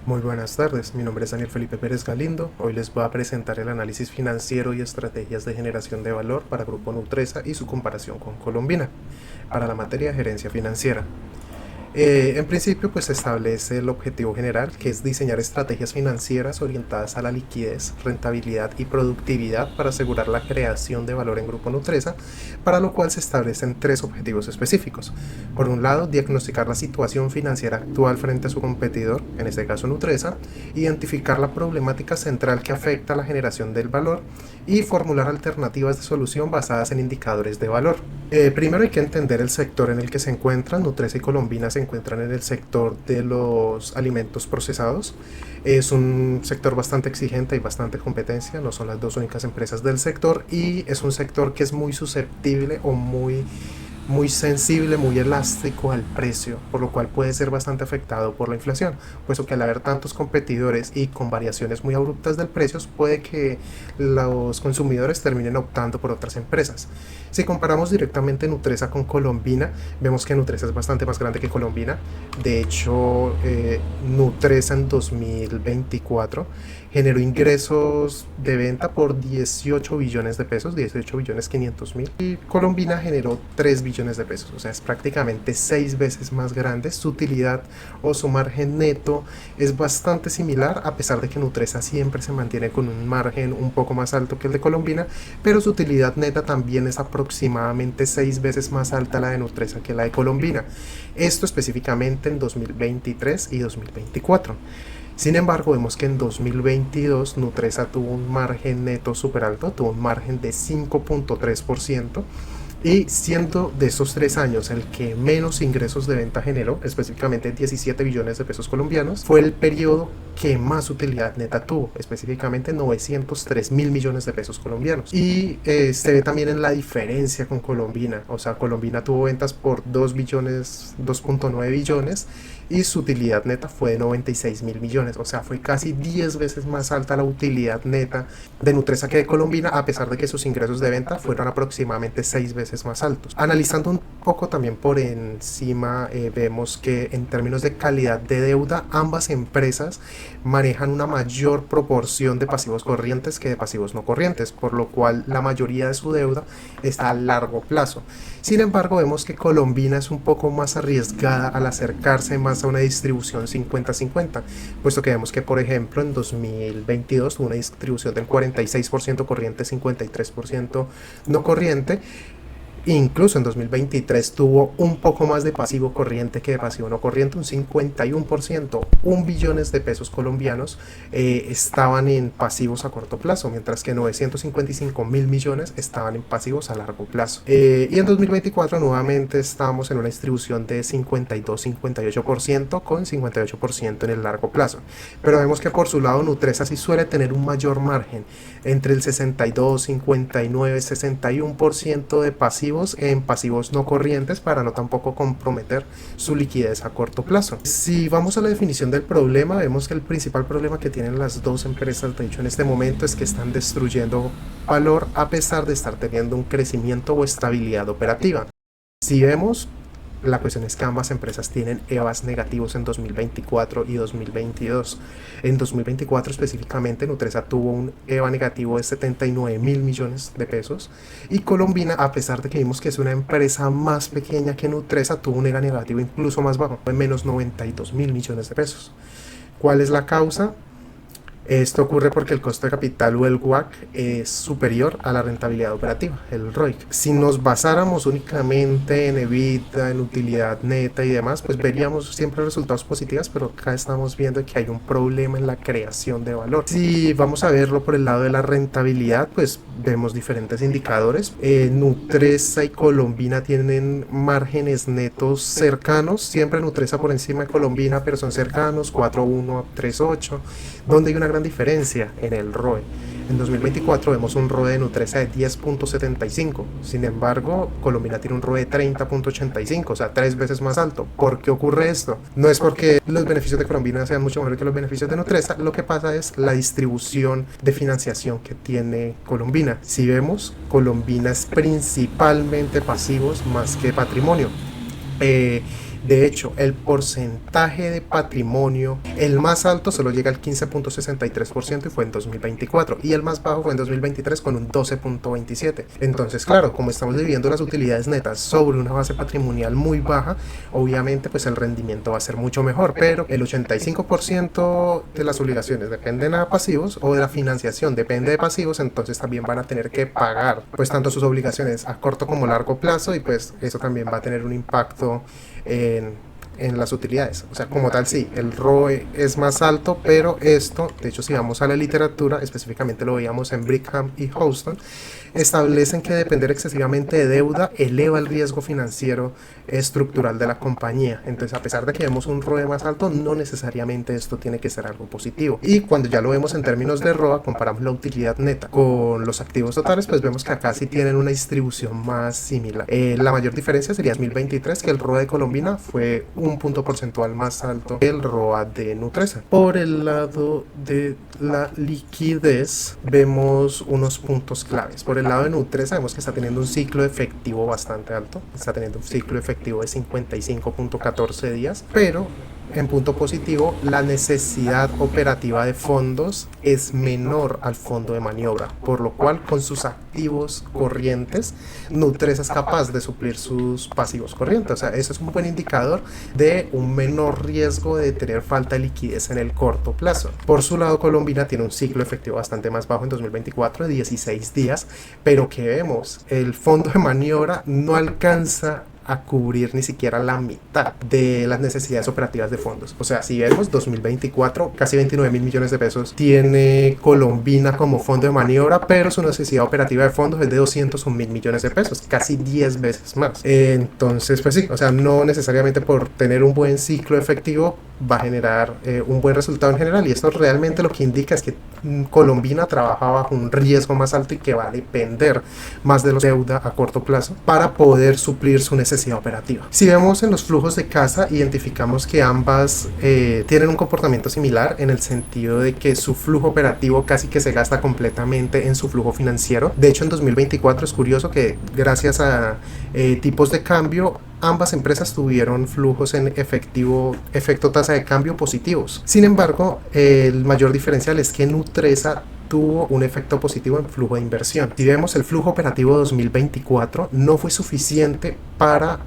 Muy buenas tardes, mi nombre es Daniel Felipe Pérez Galindo. Hoy les voy a presentar el análisis financiero y estrategias de generación de valor para Grupo Nutresa y su comparación con Colombina para la materia de gerencia financiera. En principio, pues se establece el objetivo general, que es diseñar estrategias financieras orientadas a la liquidez, rentabilidad y productividad para asegurar la creación de valor en Grupo Nutresa, para lo cual se establecen tres objetivos específicos. Por un lado, diagnosticar la situación financiera actual frente a su competidor, en este caso Nutresa, identificar la problemática central que afecta a la generación del valor y formular alternativas de solución basadas en indicadores de valor. Primero hay que entender el sector en el que se encuentran. Nutresa y Colombina se encuentran en el sector de los alimentos procesados. Es un sector bastante exigente y bastante competencia, no son las dos únicas empresas del sector, y es un sector que es muy susceptible o muy sensible, muy elástico al precio, por lo cual puede ser bastante afectado por la inflación, puesto que al haber tantos competidores y con variaciones muy abruptas del precio, puede que los consumidores terminen optando por otras empresas. Si comparamos directamente Nutresa con Colombina, vemos que Nutresa es bastante más grande que Colombina. De hecho, Nutresa en 2024 generó ingresos de venta por 18 billones de pesos, 18 billones 500 mil, y Colombina generó 3 billones de pesos, o sea, es prácticamente 6 veces más grande. Su utilidad o su margen neto es bastante similar, a pesar de que Nutresa siempre se mantiene con un margen un poco más alto que el de Colombina, pero su utilidad neta también es aproximadamente 6 veces más alta la de Nutresa que la de Colombina. Esto específicamente en 2023 y 2024. Sin embargo, vemos que en 2022 Nutresa tuvo un margen neto súper alto, tuvo un margen de 5.3%, y siendo de esos 3 años el que menos ingresos de venta generó, específicamente 17 billones de pesos colombianos, fue el periodo que más utilidad neta tuvo, específicamente 903 mil millones de pesos colombianos. Y se ve también en la diferencia con Colombina, o sea, Colombina tuvo ventas por 2 billones, 2.9 billones, y su utilidad neta fue de 96 mil millones, o sea, fue casi 10 veces más alta la utilidad neta de Nutresa que de Colombina, a pesar de que sus ingresos de venta fueron aproximadamente 6 veces más altos. Analizando un poco también por encima, vemos que en términos de calidad de deuda, ambas empresas manejan una mayor proporción de pasivos corrientes que de pasivos no corrientes, por lo cual la mayoría de su deuda está a largo plazo. Sin embargo, vemos que Colombina es un poco más arriesgada al acercarse más a una distribución 50-50, puesto que vemos que, por ejemplo, en 2022 tuvo una distribución del 46% corriente, 53% no corriente. Incluso en 2023 tuvo un poco más de pasivo corriente que de pasivo no corriente, un 51%, 1 billones de pesos colombianos estaban en pasivos a corto plazo, mientras que 955 mil millones estaban en pasivos a largo plazo. Y en 2024 nuevamente estábamos en una distribución de 52-58%, con 58% en el largo plazo. Pero vemos que por su lado Nutresa sí suele tener un mayor margen, entre el 62, 59, 61% de pasivos en pasivos no corrientes, para no tampoco comprometer su liquidez a corto plazo. Si vamos a la definición del problema, vemos que el principal problema que tienen las dos empresas, de hecho en este momento, es que están destruyendo valor a pesar de estar teniendo un crecimiento o estabilidad operativa. Si vemos, la cuestión es que ambas empresas tienen EVAs negativos en 2024 y 2022. En 2024 específicamente, Nutresa tuvo un EVA negativo de 79 mil millones de pesos, y Colombina, a pesar de que vimos que es una empresa más pequeña que Nutresa, tuvo un EVA negativo incluso más bajo, de menos 92 mil millones de pesos. ¿Cuál es la causa? Esto ocurre porque el costo de capital o el WACC es superior a la rentabilidad operativa, el ROIC. Si nos basáramos únicamente en EBITDA, en utilidad neta y demás, pues veríamos siempre resultados positivos, pero acá estamos viendo que hay un problema en la creación de valor. Si vamos a verlo por el lado de la rentabilidad, pues vemos diferentes indicadores. Nutresa y Colombina tienen márgenes netos cercanos, siempre Nutresa por encima de Colombina, pero son cercanos, 4.1 a 3.8, donde hay una gran diferencia en el ROE. En 2024 vemos un ROE de Nutresa de 10.75, sin embargo Colombina tiene un ROE de 30.85, o sea, 3 veces más alto. ¿Por qué ocurre esto? No es porque los beneficios de Colombina sean mucho mejores que los beneficios de Nutresa, lo que pasa es la distribución de financiación que tiene Colombina. Si vemos, Colombina es principalmente pasivos más que patrimonio. De hecho, el porcentaje de patrimonio, el más alto solo llega al 15.63% y fue en 2024, y el más bajo fue en 2023 con un 12.27%. Entonces, claro, como estamos dividiendo las utilidades netas sobre una base patrimonial muy baja, obviamente pues el rendimiento va a ser mucho mejor, pero el 85% de las obligaciones dependen a pasivos, o de la financiación depende de pasivos, entonces también van a tener que pagar pues tanto sus obligaciones a corto como largo plazo, y pues eso también va a tener un impacto en las utilidades. O sea, como tal, sí, el ROE es más alto, pero esto, de hecho, si vamos a la literatura, específicamente lo veíamos en Brigham y Houston, establecen que depender excesivamente de deuda eleva el riesgo financiero estructural de la compañía. Entonces, a pesar de que vemos un ROE más alto, no necesariamente esto tiene que ser algo positivo. Y cuando ya lo vemos en términos de ROA, comparamos la utilidad neta con los activos totales, pues vemos que acá sí tienen una distribución más similar. La mayor diferencia sería 2023, que el ROA de Colombina fue un punto porcentual más alto que el ROA de Nutresa. Por el lado de la liquidez, vemos unos puntos claves. Por el lado de Nutresa, vemos que está teniendo un ciclo efectivo bastante alto. Está teniendo un ciclo efectivo de 55.14 días, pero en punto positivo, la necesidad operativa de fondos es menor al fondo de maniobra, por lo cual con sus activos corrientes, Nutresa es capaz de suplir sus pasivos corrientes. O sea, eso es un buen indicador de un menor riesgo de tener falta de liquidez en el corto plazo. Por su lado, Colombina tiene un ciclo efectivo bastante más bajo en 2024 de 16 días, pero que vemos, el fondo de maniobra no alcanza a cubrir ni siquiera la mitad de las necesidades operativas de fondos. O sea, si vemos 2024, casi 29 mil millones de pesos tiene Colombina como fondo de maniobra, pero su necesidad operativa de fondos es de 201 mil millones de pesos, casi 10 veces más. Entonces, pues sí, o sea, no necesariamente por tener un buen ciclo efectivo va a generar un buen resultado en general, y esto realmente lo que indica es que Colombina trabaja bajo un riesgo más alto y que va a depender más de la deuda a corto plazo para poder suplir su necesidad operativa. Si vemos en los flujos de caja, identificamos que ambas tienen un comportamiento similar, en el sentido de que su flujo operativo casi que se gasta completamente en su flujo financiero. De hecho, en 2024 es curioso que gracias a tipos de cambio, ambas empresas tuvieron flujos en efecto tasa de cambio positivos. Sin embargo, el mayor diferencial es que Nutresa tuvo un efecto positivo en flujo de inversión. Si vemos el flujo operativo 2024, no fue suficiente para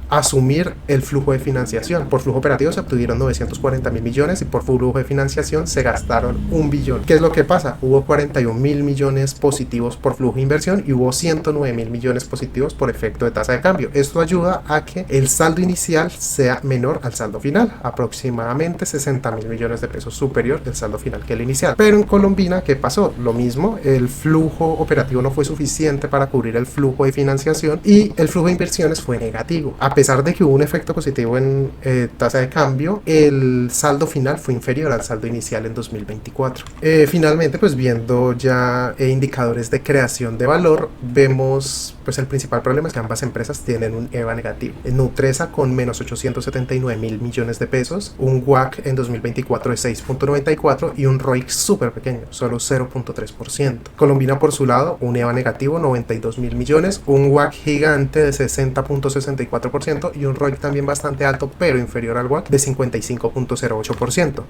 asumir el flujo de financiación. Por flujo operativo se obtuvieron 940 mil millones y por flujo de financiación se gastaron 1 billón. ¿Qué es lo que pasa? Hubo 41 mil millones positivos por flujo de inversión y hubo 109 mil millones positivos por efecto de tasa de cambio. Esto ayuda a que el saldo inicial sea menor al saldo final, aproximadamente 60 mil millones de pesos superior del saldo final que el inicial. Pero en Colombina, ¿qué pasó? Lo mismo, el flujo operativo no fue suficiente para cubrir el flujo de financiación y el flujo de inversiones fue negativo. A pesar de que hubo un efecto positivo en tasa de cambio, el saldo final fue inferior al saldo inicial en 2024. Finalmente, pues viendo ya indicadores de creación de valor, vemos pues el principal problema es que ambas empresas tienen un EVA negativo. Nutresa con menos 879 mil millones de pesos, un WACC en 2024 de 6.94 y un ROIC súper pequeño, solo 0.3%. Colombina por su lado, un EVA negativo, 92 mil millones, un WACC gigante de 60.64% y un ROIC también bastante alto, pero inferior al WACC de 55.08%.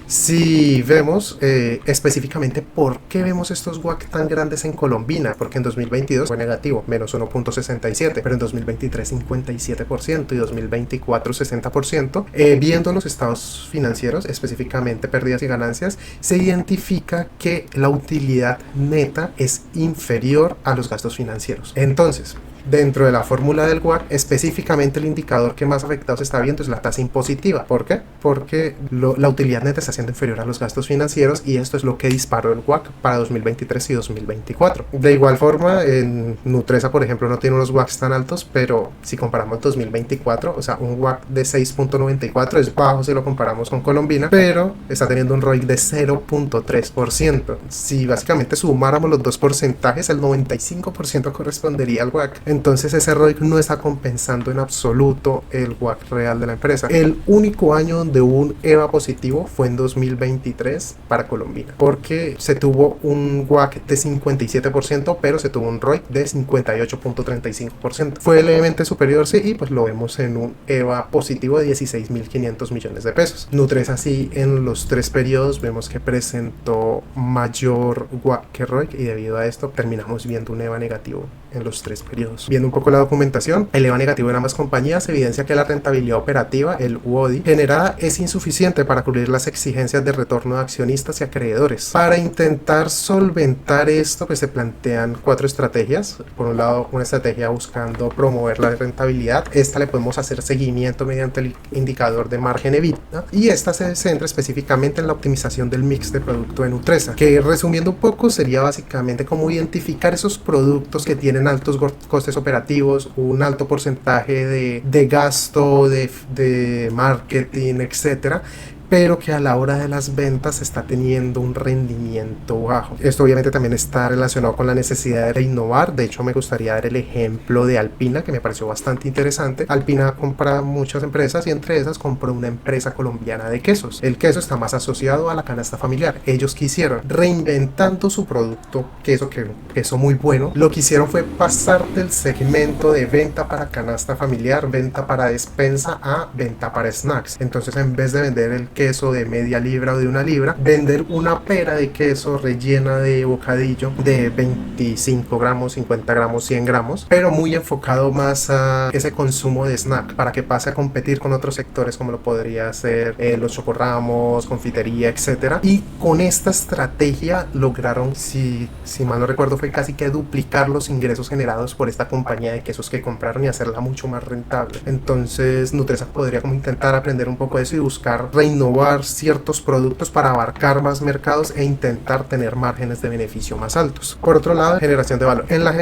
Si vemos específicamente por qué vemos estos WACC tan grandes en Colombina, porque en 2022 fue negativo, menos 1.67, pero en 2023 57% y 2024 60%. Viendo los estados financieros, específicamente pérdidas y ganancias, se identifica que la utilidad neta es inferior a los gastos financieros. Entonces, dentro de la fórmula del WACC, específicamente el indicador que más afectado se está viendo es la tasa impositiva. ¿Por qué? Porque la utilidad neta está siendo inferior a los gastos financieros y esto es lo que disparó el WACC para 2023 y 2024. De igual forma, en Nutresa, por ejemplo, no tiene unos WACCs tan altos, pero si comparamos 2024, o sea, un WACC de 6.94 es bajo si lo comparamos con Colombina, pero está teniendo un ROIC de 0.3%. Si básicamente sumáramos los dos porcentajes, el 95% correspondería al WACC. entonces ese ROIC no está compensando en absoluto el WACC real de la empresa. El único año donde hubo un EVA positivo fue en 2023 para Colombina, porque se tuvo un WACC de 57%, pero se tuvo un ROIC de 58.35%. Fue levemente superior, sí, y pues lo vemos en un EVA positivo de 16.500 millones de pesos. Nutresa sí, en los 3 periodos vemos que presentó mayor WACC que ROIC, y debido a esto terminamos viendo un EVA negativo en los 3 periodos. Viendo un poco la documentación, el EVA negativo en ambas compañías evidencia que la rentabilidad operativa, el UODI, generada es insuficiente para cubrir las exigencias de retorno de accionistas y acreedores. Para intentar solventar esto, pues se plantean 4 estrategias. Por un lado, una estrategia buscando promover la rentabilidad. Esta le podemos hacer seguimiento mediante el indicador de margen EBITDA, y esta se centra específicamente en la optimización del mix de producto de Nutresa, que, resumiendo un poco, sería básicamente como identificar esos productos que tienen altos costes operativos, un alto porcentaje de gasto, de marketing, etcétera, pero que a la hora de las ventas está teniendo un rendimiento bajo. Esto obviamente también está relacionado con la necesidad de innovar. De hecho, me gustaría dar el ejemplo de Alpina, que me pareció bastante interesante. Alpina compra muchas empresas, y entre esas compró una empresa colombiana de quesos. El queso está más asociado a la canasta familiar. Ellos quisieron, reinventando su producto, queso muy bueno, lo que hicieron fue pasar del segmento de venta para canasta familiar, venta para despensa, a venta para snacks. Entonces, en vez de vender el queso de media libra o de 1 libra, vender una pera de queso rellena de bocadillo de 25 gramos, 50 gramos, 100 gramos, pero muy enfocado más a ese consumo de snack, para que pase a competir con otros sectores como lo podría ser los chocorramos, confitería, etcétera. Y con esta estrategia lograron, si mal no recuerdo, fue casi que duplicar los ingresos generados por esta compañía de quesos que compraron y hacerla mucho más rentable. Entonces Nutresa podría como intentar aprender un poco de eso y buscar reinnovar ciertos productos para abarcar más mercados e intentar tener márgenes de beneficio más altos. Por otro lado, generación de valor. En la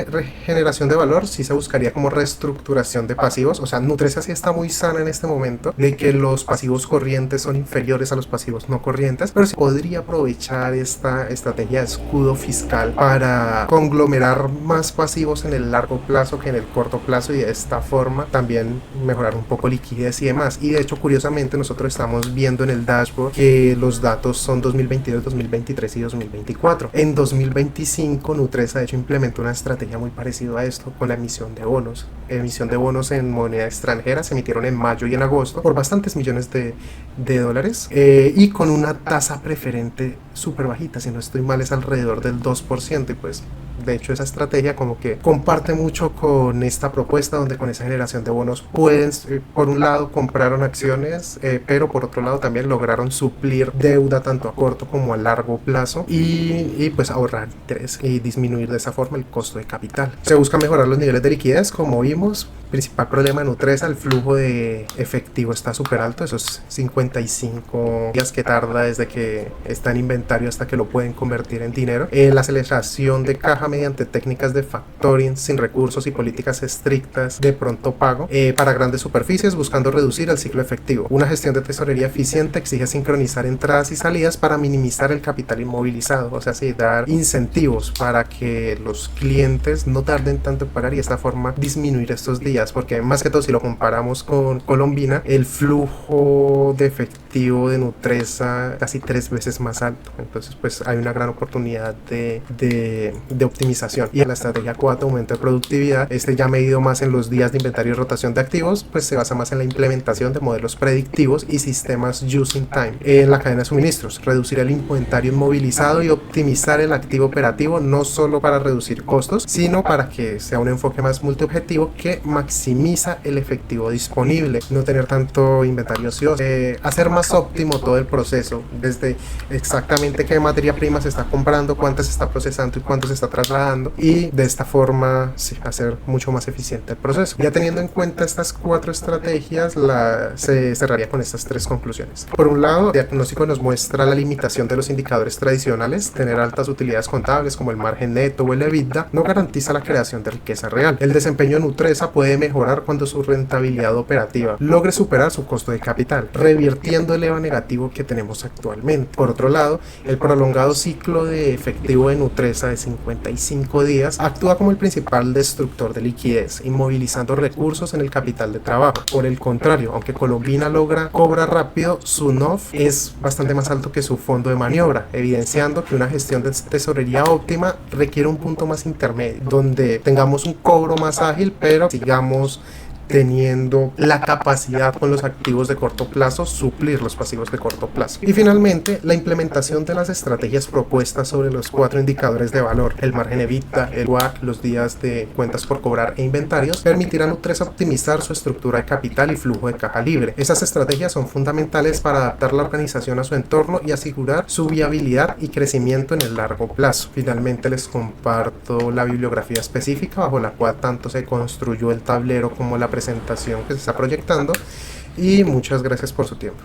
generación de valor sí se buscaría como reestructuración de pasivos. O sea, Nutresa sí está muy sana en este momento de que los pasivos corrientes son inferiores a los pasivos no corrientes, pero se podría aprovechar esta estrategia de escudo fiscal para conglomerar más pasivos en el largo plazo que en el corto plazo, y de esta forma también mejorar un poco liquidez y demás. Y de hecho, curiosamente, nosotros estamos viendo en el dashboard que los datos son 2022, 2023 y 2024. En 2025 Nutresa de hecho implementó una estrategia muy parecida a esto con la emisión de bonos. Emisión de bonos en moneda extranjera, se emitieron en mayo y en agosto por bastantes millones de dólares, y con una tasa preferente súper bajita, si no estoy mal es alrededor del 2%, y pues de hecho esa estrategia como que comparte mucho con esta propuesta, donde con esa generación de bonos pueden, por un lado compraron acciones, pero por otro lado también lograron suplir deuda tanto a corto como a largo plazo, y pues ahorrar interés y disminuir de esa forma el costo de capital. Se busca mejorar los niveles de liquidez, como vimos. Principal problema de Nutresa, el flujo de efectivo está súper alto, esos 55 días que tarda desde que está en inventario hasta que lo pueden convertir en dinero. La aceleración de caja mediante técnicas de factoring sin recursos y políticas estrictas de pronto pago para grandes superficies, buscando reducir el ciclo efectivo. Una gestión de tesorería eficiente exige sincronizar entradas y salidas para minimizar el capital inmovilizado, o sea, sí, dar incentivos para que los clientes no tarden tanto en pagar, y de esta forma disminuir estos días, porque más que todo, si lo comparamos con Colombina, el flujo de efectivo de Nutresa casi 3 veces más alto. Entonces pues hay una gran oportunidad de optimización. Y en la estrategia 4, aumento de productividad, ya medido más en los días de inventario y rotación de activos, pues se basa más en la implementación de modelos predictivos y sistemas just in time en la cadena de suministros, reducir el inventario inmovilizado y optimizar el activo operativo, no solo para reducir costos, sino para que sea un enfoque más multiobjetivo que maximiza el efectivo disponible, no tener tanto inventario ocioso, hacer más óptimo todo el proceso, desde exactamente qué materia prima se está comprando, cuánto se está procesando y cuánto se está trasladando, y de esta forma sí, hacer mucho más eficiente el proceso. Ya teniendo en cuenta estas 4 estrategias, se cerraría con estas 3 conclusiones. Por un lado, el diagnóstico nos muestra la limitación de los indicadores tradicionales. Tener altas utilidades contables como el margen neto o el EBITDA no garantiza la creación de riqueza real. El desempeño de Nutresa puede mejorar cuando su rentabilidad operativa logre superar su costo de capital, revirtiendo el EVA negativo que tenemos actualmente. Por otro lado, el prolongado ciclo de efectivo de Nutresa de 55 días actúa como el principal destructor de liquidez, inmovilizando recursos en el capital de trabajo. Por el contrario, aunque Colombina cobra rápido, su NOF es bastante más alto que su fondo de maniobra, evidenciando que una gestión de tesorería óptima requiere un punto más intermedio, donde tengamos un cobro más ágil, pero sigamos teniendo la capacidad con los activos de corto plazo suplir los pasivos de corto plazo. Y finalmente, la implementación de las estrategias propuestas sobre los 4 indicadores de valor, el margen EBITDA, el WACC, los días de cuentas por cobrar e inventarios, permitirá a Nutresa optimizar su estructura de capital y flujo de caja libre. Esas estrategias son fundamentales para adaptar la organización a su entorno y asegurar su viabilidad y crecimiento en el largo plazo. Finalmente les comparto la bibliografía específica bajo la cual tanto se construyó el tablero como la presentación que se está proyectando, y muchas gracias por su tiempo.